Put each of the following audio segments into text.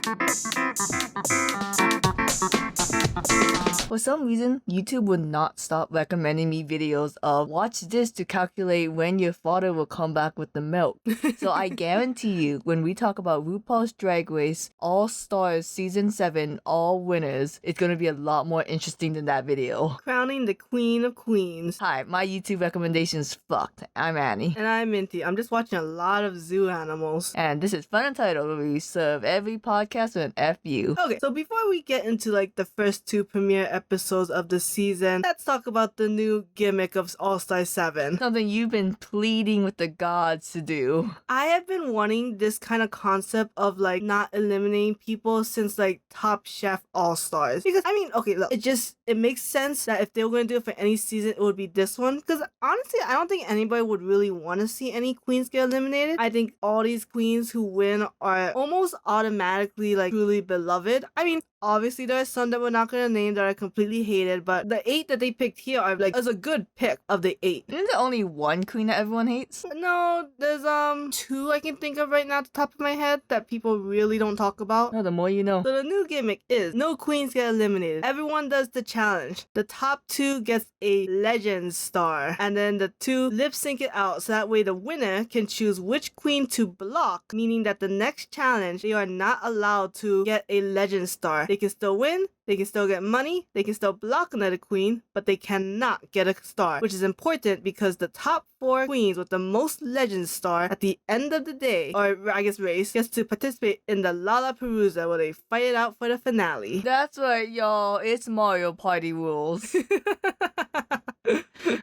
For some reason, YouTube would not stop recommending me videos of watch this to calculate when your father will come back with the milk. So I guarantee you, when we talk about RuPaul's Drag Race All Stars Season 7 All Winners, it's gonna be a lot more interesting than that video. Crowning the Queen of Queens. Hi, my YouTube recommendation's fucked. I'm Annie. And I'm Minty. I'm just watching a lot of zoo animals. And this is FunUntitled, where we serve every podcast with an FU. Okay, so before we get into like the first two premiere episodes of the season, let's talk about the new gimmick of All Star 7. Something you've been pleading with the gods to do. I have been wanting this kind of concept of like not eliminating people since like Top Chef All Stars. Because I mean, okay, look, it makes sense that if they were going to do it for any season, it would be this one. Because honestly, I don't think anybody would really want to see any queens get eliminated. I think all these queens who win are almost automatically like truly beloved. I mean, obviously there are some that we're not going to name that are completely hated, but the 8 that they picked here are like as a good pick of the 8. Isn't there only one queen that everyone hates? No, there's 2 I can think of right now at the top of my head that people really don't talk about. No, the more you know. So the new gimmick is no queens get eliminated. Everyone does the challenge. The top 2 gets a legend star, and then the 2 lip sync it out so that way the winner can choose which queen to block, meaning that the next challenge they are not allowed to get a legend star. They can still win, they can still get money, they can still block another queen, but they cannot get a star, which is important because the top 4 queens with the most legend star at the end of the day, or I guess race, gets to participate in the Lollapalooza where they fight it out for the finale. That's right, y'all. It's Mario Party rules.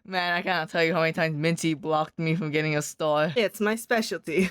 Man, I cannot tell you how many times Minty blocked me from getting a star. It's my specialty.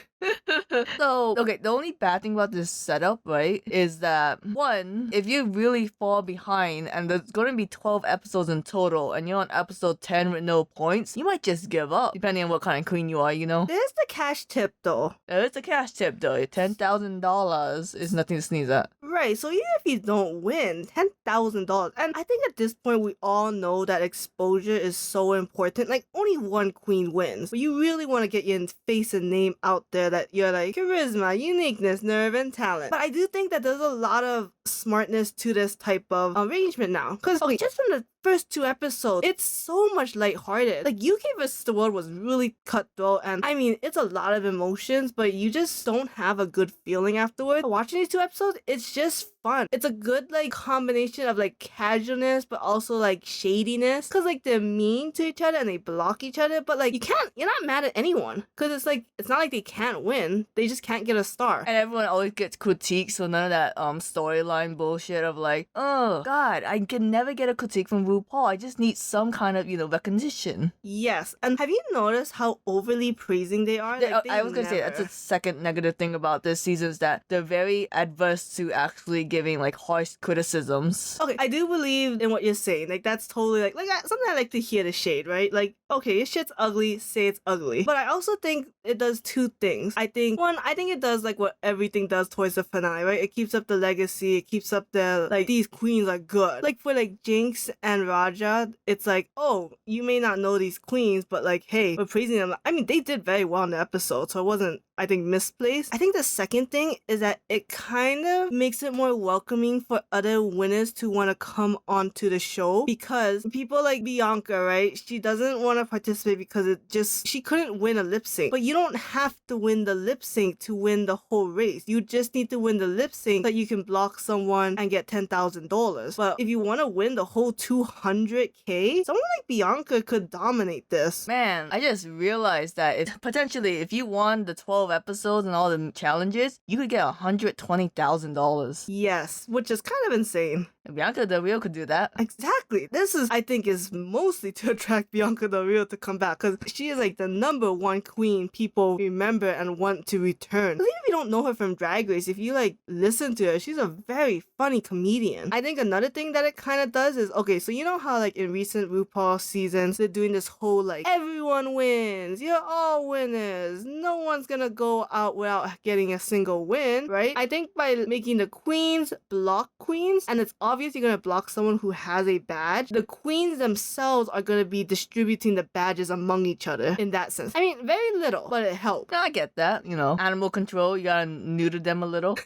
So, okay, the only bad thing about this setup, right, is that, one, if you really fall behind and there's going to be 12 episodes in total and you're on episode 10 with no points, you might just give up, depending on what kind of queen you are, you know? There's the cash tip though. There is a cash tip though. $10,000 is nothing to sneeze at. Right, so even if you don't win, $10,000. And I think at this point we all know that exposure is so important. Like, only one queen wins. But you really want to get your face and name out there that you're like charisma, uniqueness, nerve, and talent. But I do think that there's a lot of smartness to this type of arrangement now. Because, okay, just from the first 2 episodes, it's so much lighthearted. Like, UK vs. the World was really cutthroat, and I mean, it's a lot of emotions, but you just don't have a good feeling afterward. Watching these 2 episodes, it's just fun. It's a good, like, combination of, like, casualness, but also, like, shadiness. Because, like, they're mean to each other and they block each other, but, like, you're not mad at anyone. Because it's, like, it's not like they can't win. They just can't get a star. And everyone always gets critiques, so none of that storyline bullshit of, like, oh, God, I can never get a critique from RuPaul. I just need some kind of, recognition. Yes. And have you noticed how overly praising they are? Like, I was going to say, that's the second negative thing about this season is that they're very adverse to actually giving, like, harsh criticisms. Okay, I do believe in what you're saying. Like, that's totally, like something I like to hear the shade, right? Like, okay, your shit's ugly, say it's ugly. But I also think it does 2 things. I think it does, like, what everything does towards the finale, right? It keeps up the legacy, it keeps up the, like, these queens are good. Like, for, like, Jinx and Raja, it's like, oh, you may not know these queens, but, like, hey, we're praising them. I mean, they did very well in the episode, so it wasn't, I think, misplaced. I think the second thing is that it kind of makes it more welcoming for other winners to want to come onto the show, because people like Bianca, right? She doesn't want to participate because she couldn't win a lip sync. But you don't have to win the lip sync to win the whole race. You just need to win the lip sync so that you can block someone and get $10,000. But if you want to win the whole 200K, someone like Bianca could dominate this. Man, I just realized that if you won the 12 episodes and all the challenges, you could get $120,000. Yes, which is kind of insane. Bianca Del Rio could do that. Exactly. This is, I think, is mostly to attract Bianca Del Rio to come back, because she is like the #1 queen people remember and want to return. Even if you don't know her from Drag Race, if you like listen to her, she's a very funny comedian. I think another thing that it kind of does is, okay, so you know how like in recent RuPaul seasons, they're doing this whole like, everyone wins, you're all winners, no one's gonna go out without getting a single win, right? I think by making the queens block queens, and it's obvious you're gonna block someone who has a badge, the queens themselves are gonna be distributing the badges among each other in that sense. I mean, very little, but it helped. No, I get that. Animal control, you gotta neuter them a little.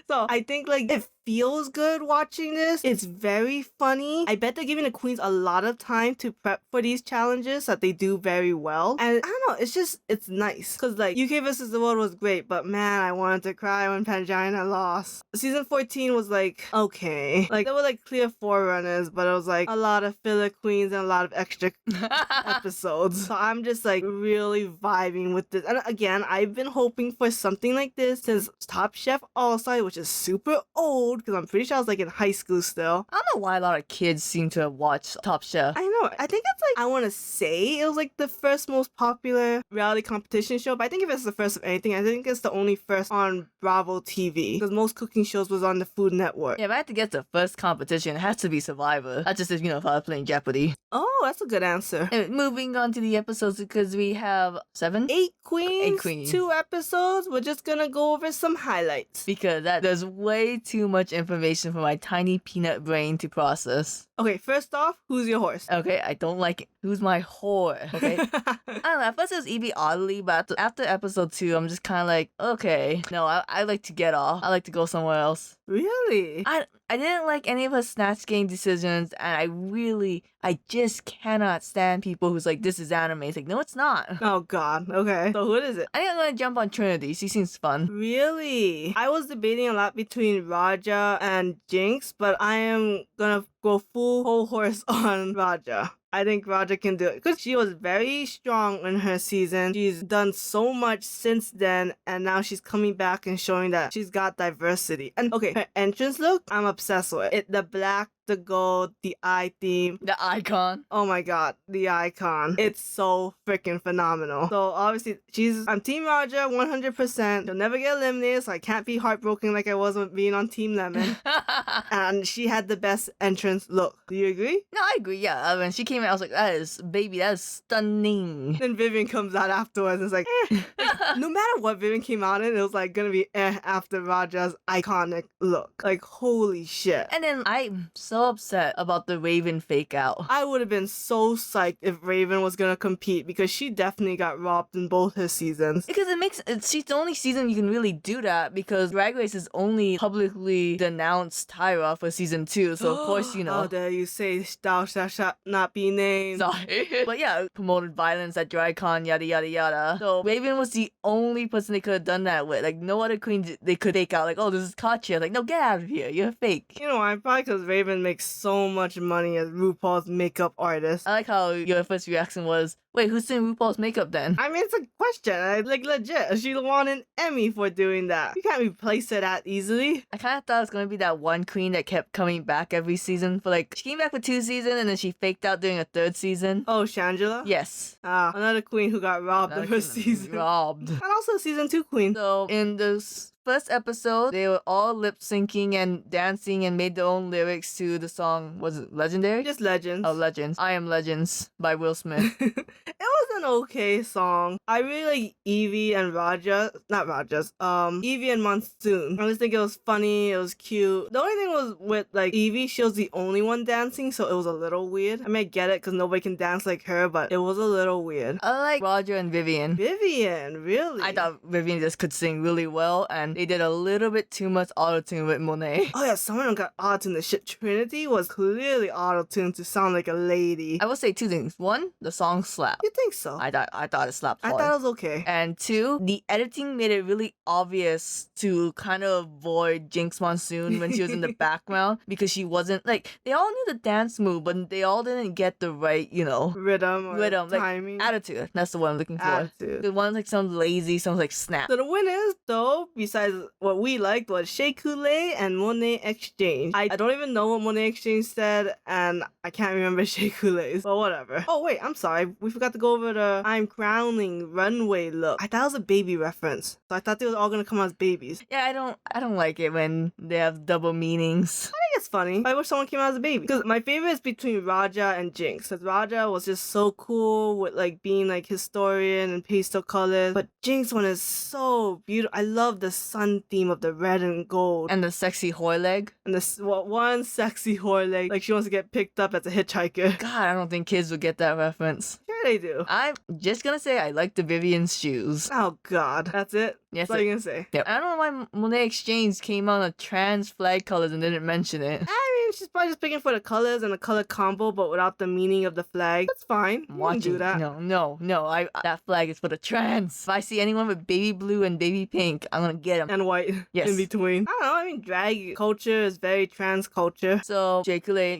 So I think like it feels good watching this. It's very funny. I bet they're giving the queens a lot of time to prep for these challenges that they do very well. And I don't know, it's nice. Cause like UK versus the world was great, but man, I wanted to cry when Pangina lost. Season 14 was like, okay. Like there were like clear forerunners, but it was like a lot of filler queens and a lot of extra episodes. So I'm just like really vibing with this. And again, I've been hoping for something like this since Top Chef All-Star, which is super old because I'm pretty sure I was like in high school still. I don't know why a lot of kids seem to have watched Top Chef. I know. I think it's like, I want to say it was like the first most popular reality competition show, but I think if it's the first of anything, I think it's the only first on Bravo TV because most cooking shows was on the Food Network. Yeah, if I had to get the first competition, it has to be Survivor. That's just if I was playing Jeopardy. Oh, that's a good answer. And moving on to the episodes because we have 8 queens, 2 episodes. We're just gonna go over some highlights. Because there's way too much information for my tiny peanut brain to process. Okay, first off, who's your horse? Okay, I don't like it. Who's my whore? Okay. I don't know, at first it was Evie Oddly, but after episode 2, I'm just kind of like, okay. No, I like to get off. I like to go somewhere else. Really? I didn't like any of her Snatch Game decisions, and I just cannot stand people who's like, this is anime. It's like, no, it's not. Oh god, okay. So who is it? I think I'm gonna jump on Trinity. She seems fun. Really? I was debating a lot between Raja and Jinx, but I am gonna go full whole horse on Raja. I think Raja can do it because she was very strong in her season. She's done so much since then, and now she's coming back and showing that she's got diversity. And okay, her entrance look, I'm obsessed with it. The black, the gold, the eye theme. The icon. Oh my god, the icon. It's so freaking phenomenal. So obviously, I'm Team Raja 100%. She'll never get eliminated, so I can't be heartbroken like I was with being on Team Lemon. And she had the best entrance look. Do you agree? No, I agree, yeah. When she came out, I was like, that is stunning. Then Vivian comes out afterwards and it's like, Like, no matter what Vivian came out in, it was like gonna be after Raja's iconic look. Like, holy shit. And then I'm so upset about the Raven fake out. I would have been so psyched if Raven was gonna compete because she definitely got robbed in both her seasons. Because she's the only season you can really do that because Drag Race has only publicly denounced Tyra for season 2, so of course, How dare you say thou shalt not be named. Sorry. But yeah, promoted violence at DragCon, yada yada yada. So Raven was the only person they could have done that with. Like, no other queen they could fake out. Like, oh, this is Katya. Like, no, get out of here. You're fake. You know why? Probably because Raven makes so much money as RuPaul's makeup artist. I like how your first reaction was, wait, who's doing RuPaul's makeup then? I mean, it's a question. Like, legit. She won an Emmy for doing that. You can't replace her that easily. I kind of thought it was going to be that one queen that kept coming back every season. For like, she came back for 2 seasons and then she faked out during a 3rd season. Oh, Shangela? Yes. Another queen who got robbed of her season. Robbed. And also season 2 queen. So, in this first episode, they were all lip syncing and dancing and made their own lyrics to the song. Was it Legendary? Just Legends. Oh, Legends. I Am Legends by Will Smith. It was an okay song. I really like Evie and Raja. Not Raja's. Evie and Monsoon. I just think it was funny. It was cute. The only thing was with like Evie, she was the only one dancing, so it was a little weird. I mean, I get it because nobody can dance like her, but it was a little weird. I like Roger and Vivian. Vivian, really? I thought Vivian just could sing really well, and they did a little bit too much autotune with Monet. Oh yeah, someone got autotune. The shit. Trinity was clearly autotuned to sound like a lady. I will say 2 things. 1, the song slapped. You think so? I thought it slapped hard. I thought it was okay. And 2, the editing made it really obvious to kind of avoid Jinx Monsoon when she was in the background because she wasn't like they all knew the dance move, but they all didn't get the right, rhythm, like timing, attitude. That's the one I'm looking for. Attitude. The one like sounds lazy, sounds like snap. So the winners, though, besides what we liked, was Shea Coulee and Monet Exchange. I don't even know what Monet Exchange said, and I can't remember Shea Coulee's, but whatever. Oh wait, I'm sorry, we forgot to go over the I'm crowning runway look. I thought it was a baby reference, so I thought they were all gonna come out as babies. Yeah, I don't like it when they have double meanings. I think it's funny. I wish someone came out as a baby. Because my favorite is between Raja and Jinx. Because Raja was just so cool with like being like historian and pastel colors. But Jinx one is so beautiful. I love the sun theme of the red and gold. And the sexy whore leg. And this one sexy whore leg. Like she wants to get picked up as a hitchhiker. God, I don't think kids would get that reference. Sure they do. I'm just gonna say I like the Vivian's shoes. Oh God. That's it? Yes, That's all you gonna say? Yep. I don't know why Monet Exchange came on a trans flag colors and didn't mention it. I mean, she's probably just picking for the colors and the color combo, but without the meaning of the flag. That's fine. You can do that. No. That flag is for the trans. If I see anyone with baby blue and baby pink, I'm gonna get them. And white Yes. in between. I don't know. I mean, drag culture is very trans culture. So Shea Coulee,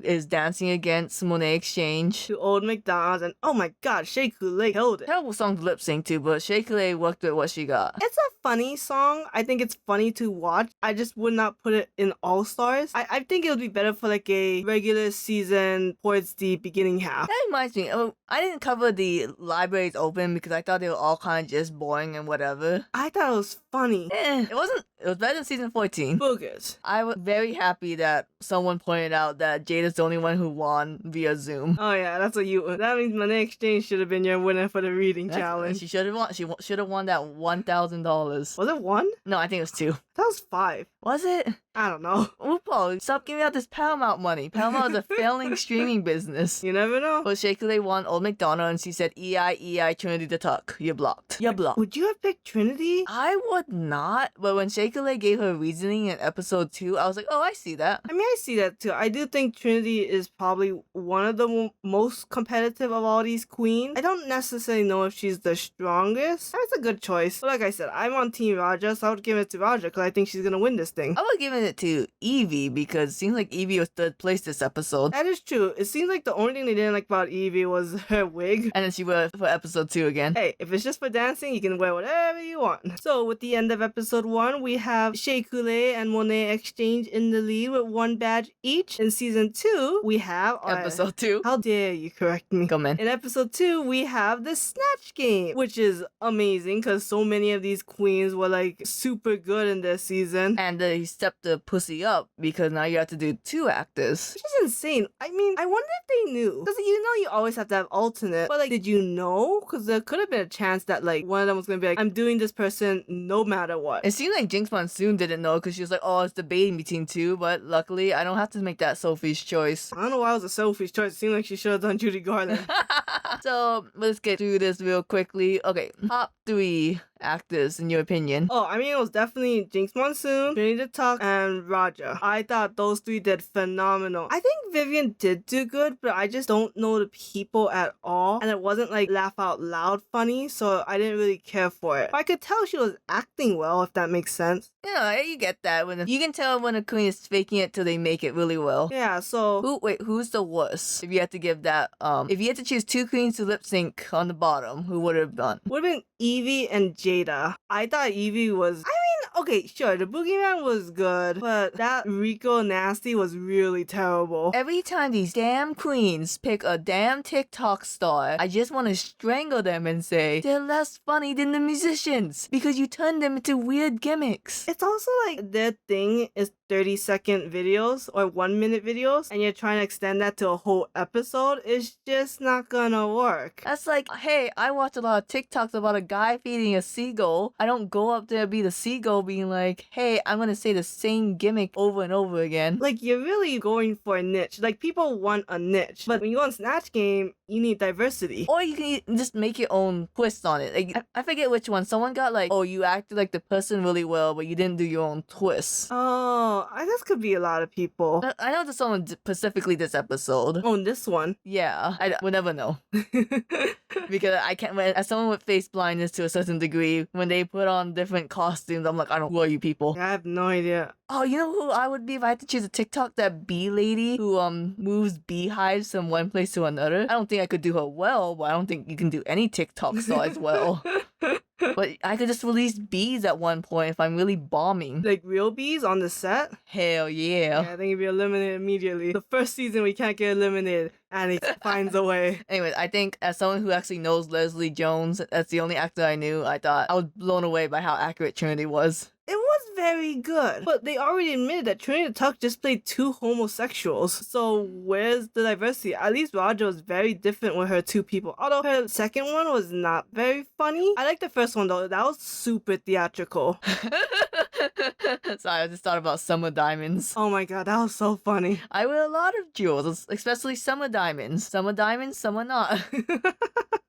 is dancing against Monet Exchange. To Old McDonald's, and oh my God, Shea Coulee killed it. Terrible song to lip sync to, but Shea Coulee worked with what she got. It's a funny song. I think it's funny to watch. I just would not put it in All Stars. I think it would be better for like a regular season towards the beginning half. That reminds me, I didn't cover the Libraries Open because I thought they were all kind of just boring and whatever. I thought it was funny. It wasn't. It was better than season 14. Boogers. I was very happy that someone pointed out that Jada's the only one who won via Zoom. Oh yeah, that's what you. That means Monet Exchange should have been your winner for the reading challenge. She should have won. She should have won that $1,000. Was it one? No, I think it was 2. That was 5. Was it? I don't know. RuPaul, stop giving out this Paramount money. Paramount is a failing streaming business. You never know. But Shea Coulee won Old McDonald and she said, EI, Trinity the Tuck. You're blocked. You're blocked. Would you have picked Trinity? I would not, but when Shea Coulee gave her reasoning in episode 2, I was like, oh, I see that. I mean, I see that too. I do think Trinity is probably one of the most competitive of all these queens. I don't necessarily know if she's the strongest. That's a good choice. But like I said, I'm on Team Raja, so I would give it to Raja because I think she's gonna win this thing. I would give it to Evie because it seems like Evie was third place this episode. That is true. It seems like the only thing they didn't like about Evie was her wig. And then she wore it for episode 2 again. Hey, if it's just for dancing, you can wear whatever you want. So, with the end of episode 1, we have Shea Coulee and Monet Exchange in the lead with 1 badge each. In season 2, we have... Episode 2. How dare you correct me. Come in. In episode 2, we have the Snatch Game, which is amazing because so many of these queens were like super good in this season. And they stepped the pussy up because now you have to do 2 actors. Which is insane. I mean, I wonder if they knew. Because you always have to have alternate. But like, did you know? Because there could have been a chance that like one of them was going to be like, I'm doing this person no matter what. It seemed like Jinx Monsoon didn't know because she was like, oh, it's debating between 2, but luckily I don't have to make that Sophie's choice. I don't know why it was a Sophie's choice. It seemed like she should have done Judy Garland. So let's get through this real quickly. Okay, top 3 actors in your opinion. Oh, I mean, it was definitely Jinx Monsoon, Trinity the Tuck, and Raja. I thought those 3 did phenomenal. I think Vivian did do good, but I just don't know the people at all. And it wasn't like laugh out loud funny, so I didn't really care for it. But I could tell she was acting well, if that makes sense. Yeah, you get that. You can tell when a queen is faking it till they make it really well. Yeah, so... Who's the worst? If you had to give that, if you had to choose 2 queens to lip sync on the bottom, who would have done? Would have been Evie and Jada. I thought Evie was... okay, sure, the Boogeyman was good, but that Rico Nasty was really terrible. Every time these damn queens pick a damn TikTok star, I just want to strangle them and say, they're less funny than the musicians because you turn them into weird gimmicks. It's also like their thing is 30-second videos or 1-minute videos, and you're trying to extend that to a whole episode. It's just not gonna work. That's like, hey, I watch a lot of TikToks about a guy feeding a seagull. I don't go up there and be the seagull being like, hey, I'm gonna say the same gimmick over and over again. Like, you're really going for a niche. Like, people want a niche, but when you go on Snatch Game, you need diversity. Or you can just make your own twist on it. Like, I forget which one. Someone got like, oh, you acted like the person really well, but you didn't do your own twist. Oh, this could be a lot of people. I know there's someone specifically this episode. Oh, this one. Yeah, we'll never know. Because I can't, as someone with face blindness to a certain degree, when they put on different costumes, I'm like, who are you people? I have no idea. Oh, you know who I would be if I had to choose a TikTok? That bee lady who moves beehives from one place to another. I don't think I could do her well, but I don't think you can do any TikTok star as well. But I could just release bees at one point if I'm really bombing. Like real bees on the set? Hell yeah. I think you'd be eliminated immediately. The first season we can't get eliminated, and he finds a way. Anyway, I think as someone who actually knows Leslie Jones, that's the only actor I knew, I thought I was blown away by how accurate Trinity was. It was very good. But they already admitted that Trinity the Tuck just played 2 homosexuals. So where's the diversity? At least Raja was very different with her 2 people. Although her second one was not very funny. I like the first one though. That was super theatrical. Sorry, I just thought about Summer Diamonds. Oh my god, that was so funny. I wear a lot of jewels, especially Summer Diamonds. Summer Diamonds, summer not.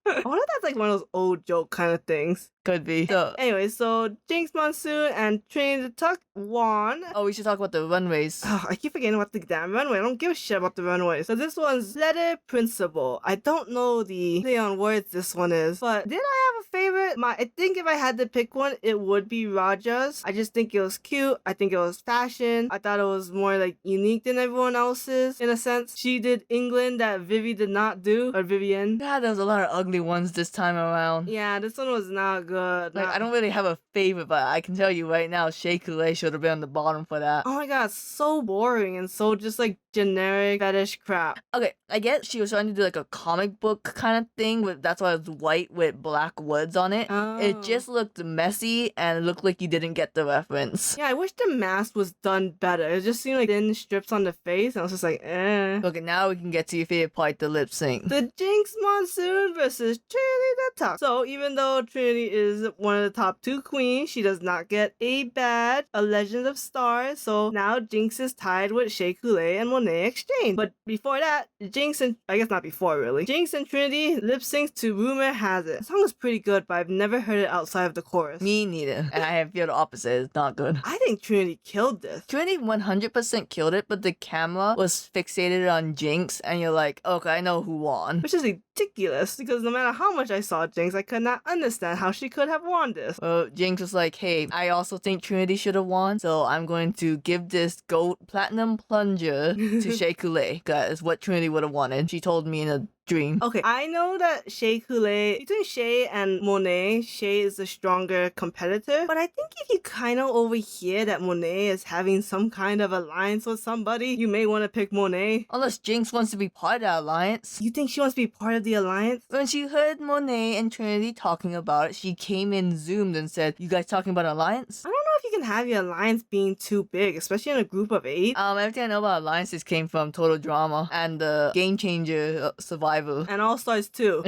I wonder if that's like one of those old joke kind of things. Could be. So, Anyway, so Jinx Monsoon and Trinity the Tuck won. oh, we should talk about the runways. Oh, I keep forgetting about the damn runway. I don't give a shit about the runway. So this one's Letter Principle. I don't know the play on words this one is, but did I have a favorite? I think if I had to pick one, it would be Raja's. I just think it was cute. I think it was fashion. I thought it was more like unique than everyone else's in a sense. She did England that Vivi did not do, or Vivienne. God, there was a lot of ugly ones this time around. Yeah, this one was not good. Like, I don't really have a favorite, but I can tell you right now, Shea Coulee should have been on the bottom for that. Oh my god, so boring and so just like generic fetish crap. Okay, I guess she was trying to do like a comic book kind of thing, with that's why it's white with black words on it. Oh. It just looked messy and it looked like you didn't get the reference. Yeah, I wish the mask was done better. It just seemed like thin strips on the face, and I was just like, eh. Okay, now we can get to your favorite part, the lip sync. The Jinx Monsoon versus Trinity the Tuck. So even though Trinity is one of the top 2 queens, she does not get a badge, a Legend of Stars. So now Jinx is tied with Shea Coulee and Monet Exchange. But before that, Jinx and I guess not before really. Jinx and Trinity lip syncs to Rumor Has It. The song is pretty good, but I've never heard it outside of the chorus. Me neither. And I feel the opposite. It's not good. I think Trinity killed this. Trinity 100% killed it, but the camera was fixated on Jinx, and you're like, okay, I know who won. Which is ridiculous because no matter how much I saw Jinx, I could not understand how she could have won this. Well, Jinx was like, hey, I also think Trinity should have won, so I'm going to give this gold platinum plunger to Shea Coulee, because what Trinity would have wanted. She told me in a dream. Okay, I know that Shea Coulee, between Shea and Monet, Shea is the stronger competitor, but I think if you kind of overhear that Monet is having some kind of alliance with somebody, you may want to pick Monet. Unless Jinx wants to be part of the alliance. You think she wants to be part of the alliance? When she heard Monet and Trinity talking about it, she came in, zoomed, and said, you guys talking about alliance? I don't know if you can have your alliance being too big, especially in a group of 8. Everything I know about alliances came from Total Drama and the Game Changer Survival. And All Stars too.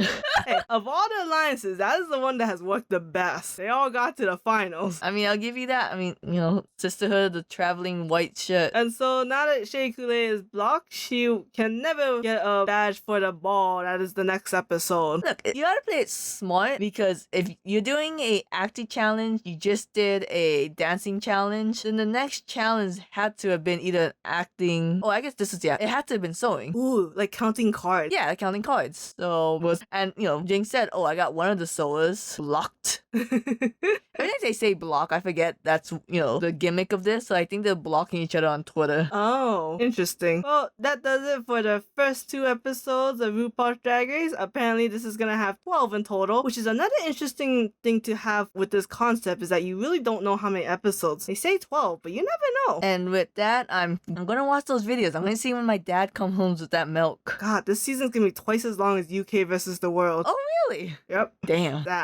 Hey, of all the alliances, that is the one that has worked the best. They all got to the finals. I mean, I'll give you that. I mean, you know, Sisterhood, the traveling white shirt. And so now that Shea Coulee is blocked, she can never get a badge for the ball. That is the next episode. Look, you gotta play it smart, because if you're doing a acting challenge, you just did a dancing challenge, then the next challenge had to have been either acting. Oh, I guess this is, yeah, it had to have been sewing. Ooh, like counting cards. Yeah, like counting cards. So and you know, Jinx said, "Oh, I got one of the sewers blocked." Every time they say block, I forget that's, you know, the gimmick of this. So I think they're blocking each other on Twitter. Oh, interesting. Well, that does it for the first 2 episodes of RuPaul's Drag Race. Apparently, this is gonna have 12 in total, which is another interesting thing to have with this concept, is that you really don't know how many episodes. They say 12, but you never know. And with that, I'm gonna watch those videos. I'm gonna see when my dad comes home with that milk. God, this season's gonna be twice as long as UK versus the world. Oh, really? Yep. Damn. Sad.